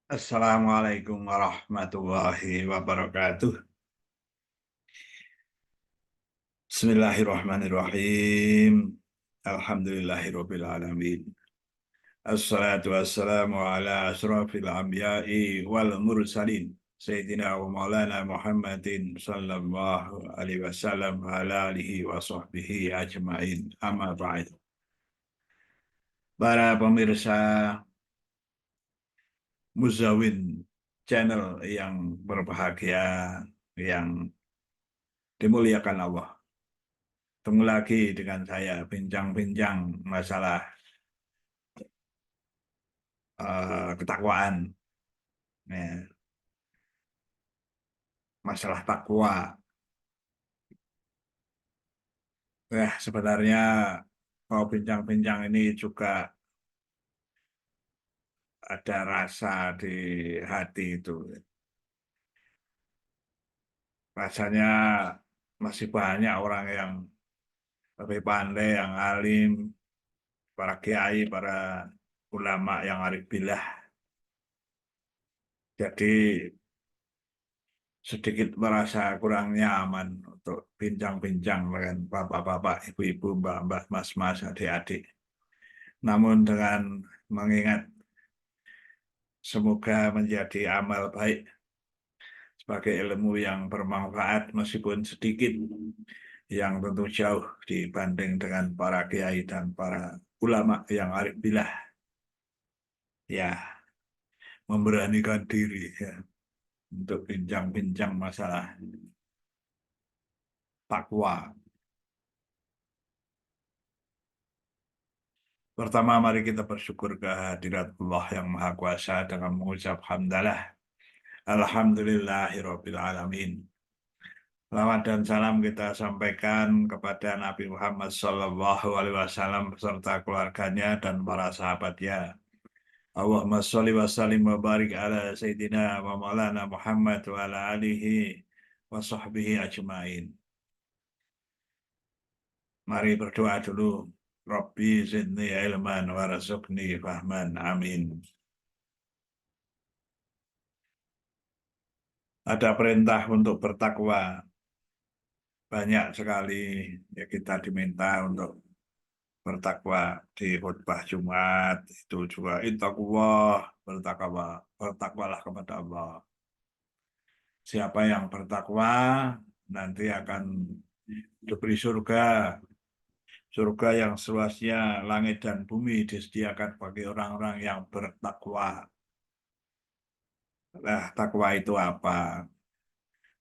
Assalamualaikum warahmatullahi wabarakatuh. Bismillahirrahmanirrahim. Alhamdulillahirabbil alamin. Assalatu wassalamu ala asrafil anbiya'i wal mursalin. Sayyidina wa maulana Muhammadin sallallahu alaihi wasallam wa ala alihi wa sahbihi ajma'in. Amma ba'd. Para pemirsa Muzawin channel yang berbahagia, yang dimuliakan Allah. Ketemu lagi dengan saya bincang-bincang masalah ketakwaan, ya, masalah takwa. Sebenarnya kalau bincang-bincang ini juga ada rasa di hati itu. Rasanya masih banyak orang yang lebih pandai, yang alim, para kiai, para ulama yang arif billah. Jadi sedikit merasa kurang nyaman untuk bincang-bincang dengan bapak-bapak, ibu-ibu, mbak-mbak, mas-mas, adik-adik. Namun dengan mengingat semoga menjadi amal baik sebagai ilmu yang bermanfaat meskipun sedikit, yang tentu jauh dibanding dengan para kiai dan para ulama yang arif billah. Ya, memberanikan diri ya, untuk bincang-bincang masalah takwa. Pertama, mari kita bersyukur kehadirat Allah yang Maha Kuasa dengan mengucap hamdalah. Alhamdulillahirabbil alamin. Selamat dan salam kita sampaikan kepada Nabi Muhammad SAW beserta keluarganya dan para sahabatnya. Allahumma sholli wa sallim wa barik ala Sayyidina wa maulana Muhammad wa ala alihi wa sahbihi ajmain. Mari berdoa dulu. Rabbi zidni ilman warzuqni fahman. Amin. Ada perintah untuk bertakwa. Banyak sekali ya kita diminta untuk bertakwa di khutbah Jumat. Itu juga ittaqullah, bertakwa, bertakwalah kepada Allah. Siapa yang bertakwa nanti akan diberi surga. Surga yang seluasnya langit dan bumi disediakan bagi orang-orang yang bertakwa. Nah, takwa itu apa?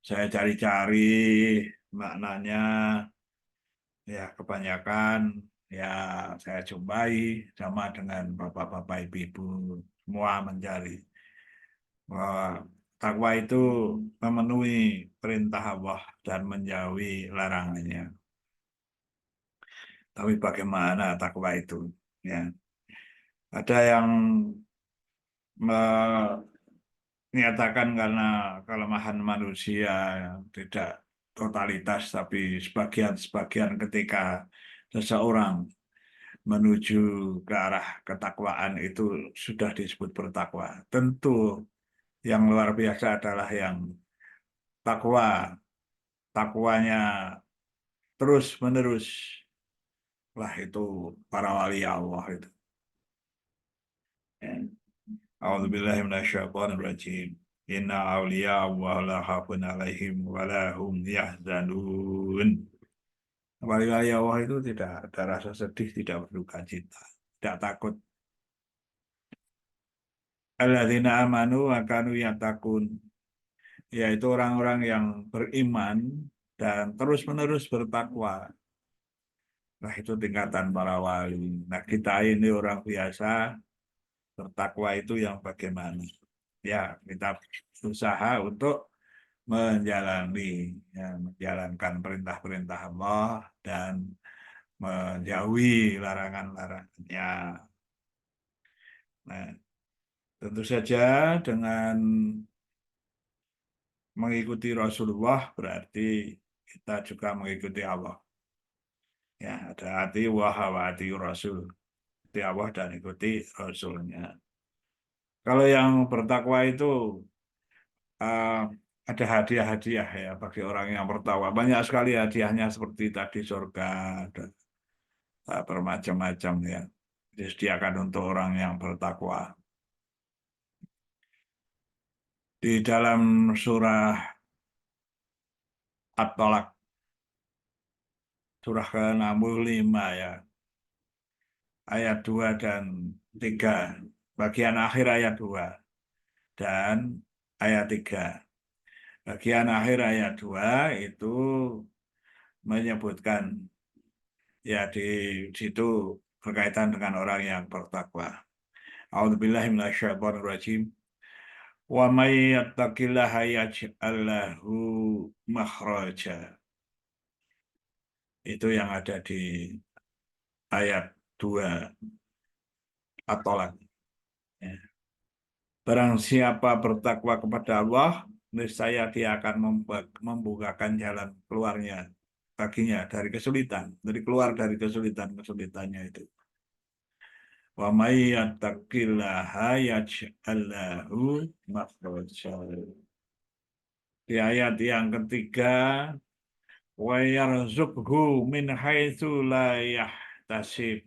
Saya cari-cari maknanya, ya kebanyakan ya saya jumpai sama dengan bapak-bapak ibu-ibu semua mencari. Wah, takwa itu memenuhi perintah Allah dan menjauhi larangannya. Tapi bagaimana takwa itu? Ya, ada yang menyatakan karena kelemahan manusia tidak totalitas, tapi sebagian-sebagian ketika seseorang menuju ke arah ketakwaan itu sudah disebut bertakwa. Tentu yang luar biasa adalah yang takwa, takwanya terus menerus. Lah itu para wali Allah itu. A'udzubillahi minasyaitonirrajim. Inna awliya Allah la khaufun alaihim wa la hum yahzanun. Wali-wali Allah itu tidak ada rasa sedih, tidak berduka cita, tidak takut. Alladzina amanu wa kanu yattaqun, yaitu orang-orang yang beriman dan terus-menerus bertakwa. Nah, itu tingkatan para wali. Nah, kita ini orang biasa, bertakwa itu yang bagaimana? Ya, kita berusaha untuk menjalani, ya, menjalankan perintah-perintah Allah dan menjauhi larangan-larangannya. Nah, tentu saja dengan mengikuti Rasulullah berarti kita juga mengikuti Allah. Ya, ada hati wa hati Rasul. Ikuti Allah dan ikuti Rasulnya. Kalau yang bertakwa itu eh, ada hadiah-hadiah ya bagi orang yang bertakwa. Banyak sekali hadiahnya seperti tadi surga, dan bermacam-macam ya. Disediakan untuk orang yang bertakwa. Di dalam surah At-Tolak, surah ke-65 ya, ayat 2 dan 3, bagian akhir ayat 2 dan ayat 3. Bagian akhir ayat 2 itu menyebutkan ya di situ berkaitan dengan orang yang bertakwa. A'udzubillahi minasyaitonirrajim. Wa may yattaqillaha yaj'al lahu makhraja. Itu yang ada di ayat 2 At-Tolak. Ya. Barang siapa bertakwa kepada Allah, niscaya dia akan membukakan jalan keluarnya baginya dari kesulitan, dari keluar dari kesulitan-kesulitannya itu. Wa may yattaqillaha yaj'al lahu makhraja. Di ayat yang ketiga, wa yarzuqhu min haitsu la yahtasib,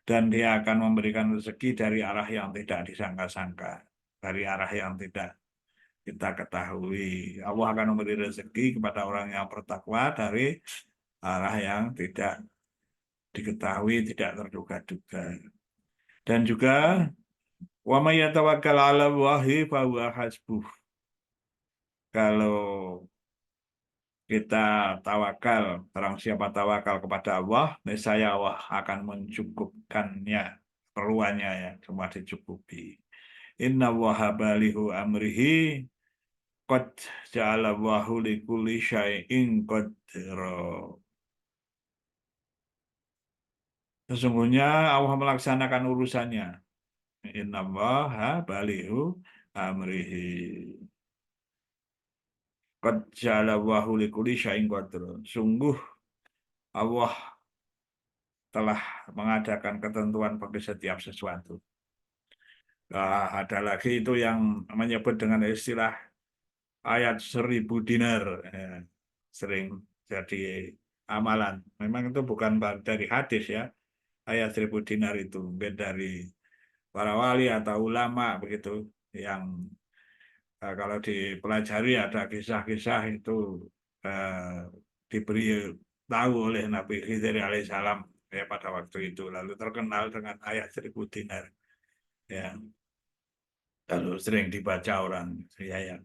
dan dia akan memberikan rezeki dari arah yang tidak disangka-sangka, dari arah yang tidak kita ketahui. Allah akan memberi rezeki kepada orang yang bertakwa dari arah yang tidak diketahui, tidak terduga-duga. Dan juga wa may yatawakkal 'ala Allahi fa huwa hasbuh. Kalau kita tawakal, barang siapa tawakal kepada Allah, niscaya Allah akan mencukupkannya, perluannya ya, semua dicukupi. Inna Allaha balighu amrihi qad ja'ala Allahu likulli syai'in qadra. Sesungguhnya Allah melaksanakan urusannya. Inna Allaha balighu amrihi. Qad ja'ala Allahu likulli syai'in qadra. Sungguh Allah telah mengadakan ketentuan bagi setiap sesuatu. Nah, ada lagi itu yang menyebut dengan istilah ayat 1.000 dinar. Ya, sering jadi amalan. Memang itu bukan dari hadis ya. Ayat 1.000 dinar itu mungkin dari para wali atau ulama begitu yang kalau dipelajari ada kisah-kisah itu eh, diberi tahu oleh Nabi Khidir alaihissalam ya pada waktu itu, lalu terkenal dengan ayat 1.000 dinar ya, lalu sering dibaca orang ya, ya.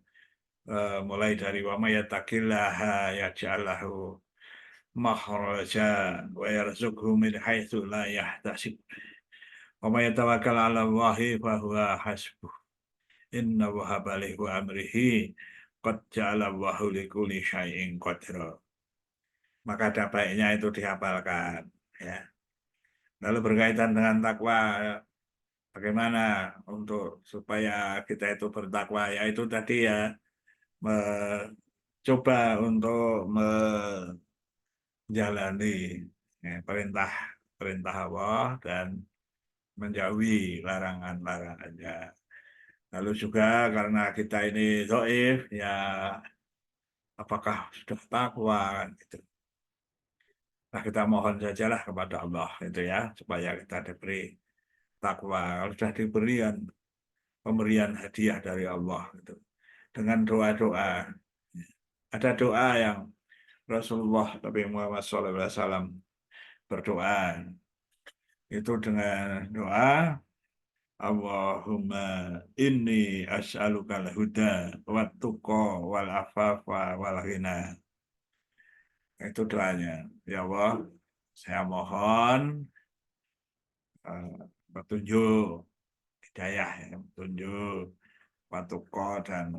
Mulai dari wa may yattaqillaha yaj'al lahu makhraja wa yarzuqhu min haitsu la yahtasib wa may yatawakkal 'ala Allahi fa huwa hasbuh inna Allaha balighu amrihi qad ja'ala Allahu likulli syai'in qadra. Maka ada baiknya itu dihafalkan ya. Lalu berkaitan dengan takwa, bagaimana untuk supaya kita itu bertakwa, yaitu tadi ya, coba untuk menjalani perintah perintah Allah dan menjauhi larangan-larangannya. Lalu juga karena kita ini dhaif ya, apakah sudah takwa kan, gitu. Nah, kita mohon sajalah kepada Allah itu ya, supaya kita diberi takwa. Kalau sudah diberikan pemberian hadiah dari Allah gitu, dengan doa-doa. Ada doa yang Rasulullah Nabi Muhammad SAW berdoa itu dengan doa Allahumma inni as'alukal huda wat tuqa wal afafa wal ghina. Itu doanya. Ya Allah, saya mohon petunjuk, hidayah, ya, petunjuk, patuko dan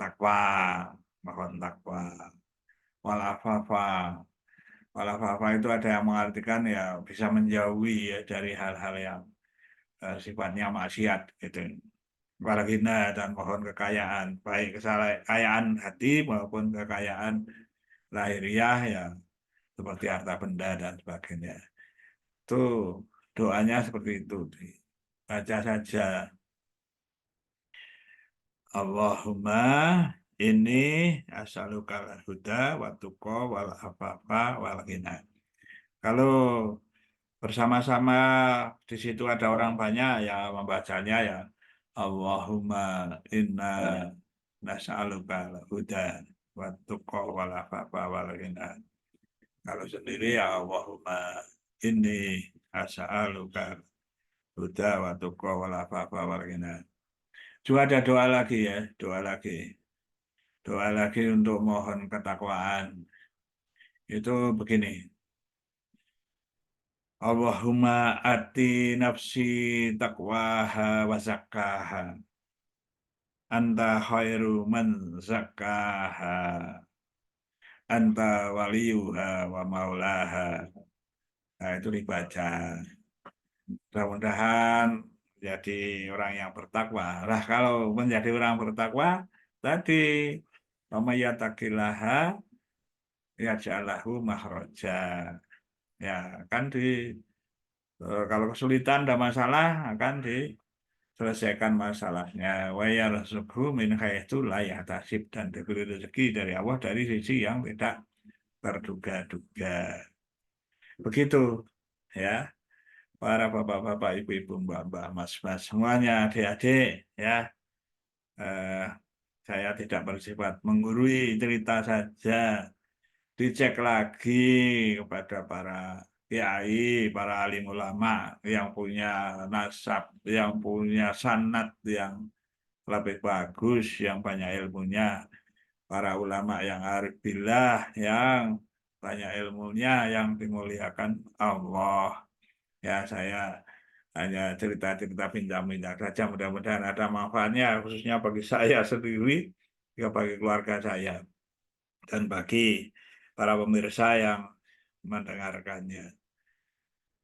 takwa, mohon takwa. Walafafa, walafafa itu ada yang mengartikan ya bisa menjauhi ya dari hal-hal yang sifatnya maksiat gitu. Walagina dan mohon kekayaan, baik kekayaan hati maupun kekayaan lahiriah ya seperti harta benda dan sebagainya. Itu doanya seperti itu. Baca saja. Allahumma ini as'alukal huda wa tuqa wal afafa wal ghina. Kalau bersama-sama di situ ada orang banyak ya membacanya ya Allahumma inna nas'alukal huda wa tuqa wal afafa wal ghina. Kalau sendiri ya Allahumma inni as'alukal huda wa tuqa wal afafa wal ghina. Juga ada doa lagi ya, doa lagi. Doa lagi untuk mohon ketakwaan. Itu begini. Allahumma ati nafsi taqwaha wa zakkaha. Anta khairu man zakkaha. Anta waliyuha wa maulaha. Nah, itu dibaca. Mudah-mudahan jadi orang yang bertakwa. Nah, kalau menjadi orang bertakwa, tadi Wamayatakilaha ya ja'alahu makhraja. Ya, kan kalau kesulitan ada masalah akan diselesaikan masalahnya. Wa yarzuqhu min haitsu la yahtasib, dan diberi rezeki dari Allah dari sisi yang tidak terduga-duga. Begitu ya, para bapak-bapak, ibu-ibu, mbak-mbak, mas-mas, semuanya adik-adik ya. Eh, saya tidak bersifat menggurui, cerita saja. Dicek lagi kepada para kiai, para alim ulama yang punya nasab, yang punya sanad yang lebih bagus, yang banyak ilmunya, para ulama yang arif billah, yang banyak ilmunya, yang dimuliakan Allah. Ya, saya hanya cerita-cerita pinjam-pinjam saja, mudah-mudahan ada manfaatnya, khususnya bagi saya sendiri, juga bagi keluarga saya, dan bagi para pemirsa yang mendengarkannya.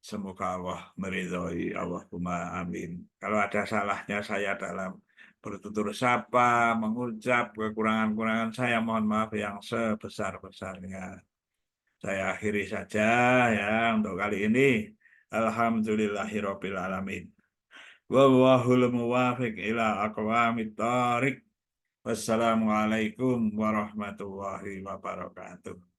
Semoga Allah meridhoi, Allahumma amin. Kalau ada salahnya saya dalam bertutur sapa, mengucap kekurangan-kekurangan saya, mohon maaf yang sebesar-besarnya. Saya akhiri saja ya untuk kali ini. Alhamdulillahirabbil alamin. Wallahul muwaffiq ila aqwamit thoriq. Wassalamualaikum warahmatullahi wabarakatuh.